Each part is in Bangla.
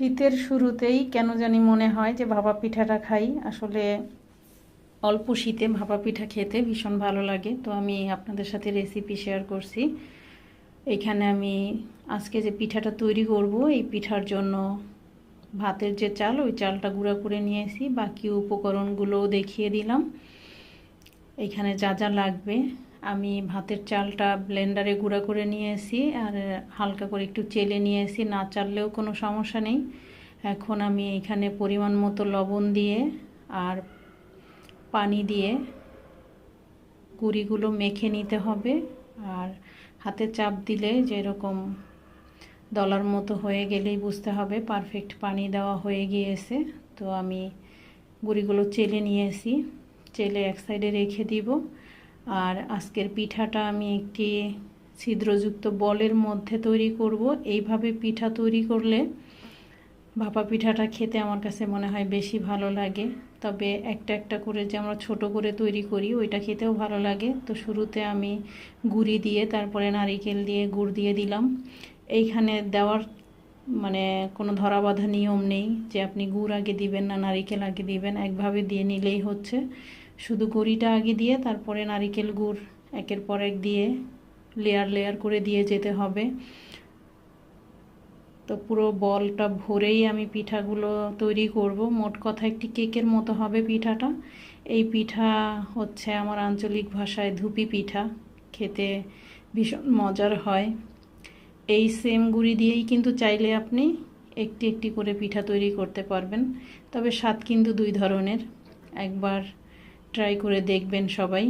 শীতের শুরুতেই কেন জানি মনে হয় যে ভাপা পিঠাটা খাই। আসলে অল্প শীতে ভাপা পিঠা খেতে ভীষণ ভালো লাগে। তো আমি আপনাদের সাথে রেসিপি শেয়ার করছি। এখানে আমি আজকে যে পিঠাটা তৈরি করব, এই পিঠার জন্য ভাতের যে চাল, ওই চালটা গুঁড়া করে নিয়েছি। বাকি উপকরণগুলোও দেখিয়ে দিলাম। এখানে যা যা লাগবে, আমি ভাতের চালটা ব্লেন্ডারে গুঁড়া করে নিয়েছি আর হালকা করে একটু চেলে নিয়েছি। না চাললেও কোনো সমস্যা নেই। এখন আমি এখানে পরিমাণ মতো লবণ দিয়ে আর পানি দিয়ে গুঁড়িগুলো মেখে নিতে হবে। আর হাতে চাপ দিলে যেরকম দলার মতো হয়ে গেলেই বুঝতে হবে পারফেক্ট পানি দেওয়া হয়ে গিয়েছে। তো আমি গুঁড়িগুলো চেলে নিয়েছি, চেলে এক সাইডে রেখে দিব। আর আজকের পিঠাটা আমি একটি ছিদ্রযুক্ত বলের মধ্যে তৈরি করব। এইভাবে পিঠা তৈরি করলে ভাপা পিঠাটা খেতে আমার কাছে মনে হয় বেশি ভালো লাগে। তবে একটা একটা করে যে আমরা ছোট করে তৈরি করি, ওইটা খেতেও ভালো লাগে। তো শুরুতে আমি গুঁড়ি দিয়ে তারপরে নারিকেল দিয়ে গুড় দিয়ে দিলাম। এইখানে দেওয়ার মানে কোনো ধরা বাঁধা নিয়ম নেই যে আপনি গুড় আগে দিবেন না নারিকেল আগে দিবেন, একভাবে দিয়ে নিলেই হচ্ছে। শুধু গুঁড়িটা আগে দিয়ে তারপরে নারিকেল গুড় একের পর এক দিয়ে লেয়ার লেয়ার করে দিয়ে যেতে হবে। তো পুরো বলটা ভরেই আমি পিঠাগুলো তৈরি করব। মোট কথা একটি কেকের মতো হবে পিঠাটা। এই পিঠা হচ্ছে আমার আঞ্চলিক ভাষায় ধুপি পিঠা, খেতে ভীষণ মজার হয়। এই সেম গুঁড়ি দিয়েই কিন্তু চাইলে আপনি একটি একটি করে পিঠা তৈরি করতে পারবেন। তবে স্বাদ কিন্তু দুই ধরনের, একবার ট্রাই করে দেখবেন সবাই।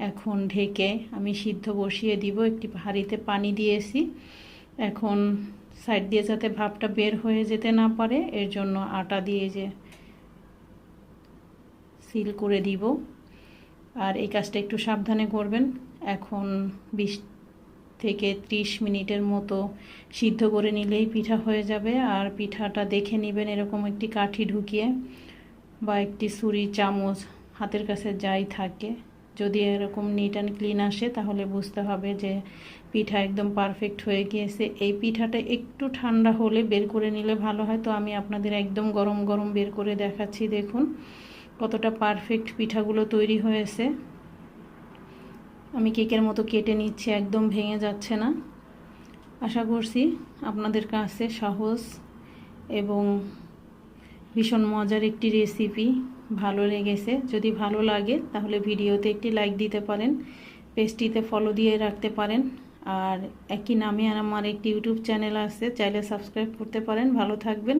এখন ঢেকে আমি সিদ্ধ বসিয়ে দিব। একটি হাঁড়িতে পানি দিয়েছি। এখন সাইড দিয়ে যাতে ভাপটা বের হয়ে যেতে না পারে, এর জন্য আটা দিয়ে যে সিল করে দিব। আর এই কাজটা একটু সাবধানে করবেন। এখন 20 থেকে 30 মিনিটের মতো সিদ্ধ করে নিলেই পিঠা হয়ে যাবে। আর পিঠাটা দেখে নেবেন এরকম একটি কাঠি ঢুকিয়ে বা একটি ছুরি চামচ হাতের কাছে যাই থাকে, যদি এরকম নিট অ্যান্ড ক্লিন আসে তাহলে বুঝতে হবে যে পিঠা একদম পারফেক্ট হয়ে গিয়েছে। এই পিঠাটা একটু ঠান্ডা হলে বের করে নিলে ভালো হয়। তো আমি আপনাদের একদম গরম গরম বের করে দেখাচ্ছি। দেখুন কতটা পারফেক্ট পিঠাগুলো তৈরি হয়েছে। আমি কেকের মতো কেটে নিচ্ছি, একদম ভেঙে যাচ্ছে না। আশা করছি আপনাদের কাছে সহজ এবং ভীষণ মজার একটি রেসিপি ভালো লেগেছে। যদি ভালো লাগে তাহলে ভিডিওতে একটি লাইক দিতে পারেন, পেজটিতে ফলো দিয়ে রাখতে পারেন। আর একই নামে আমার একটি ইউটিউব চ্যানেল আছে, চাইলে সাবস্ক্রাইব করতে পারেন। ভালো থাকবেন।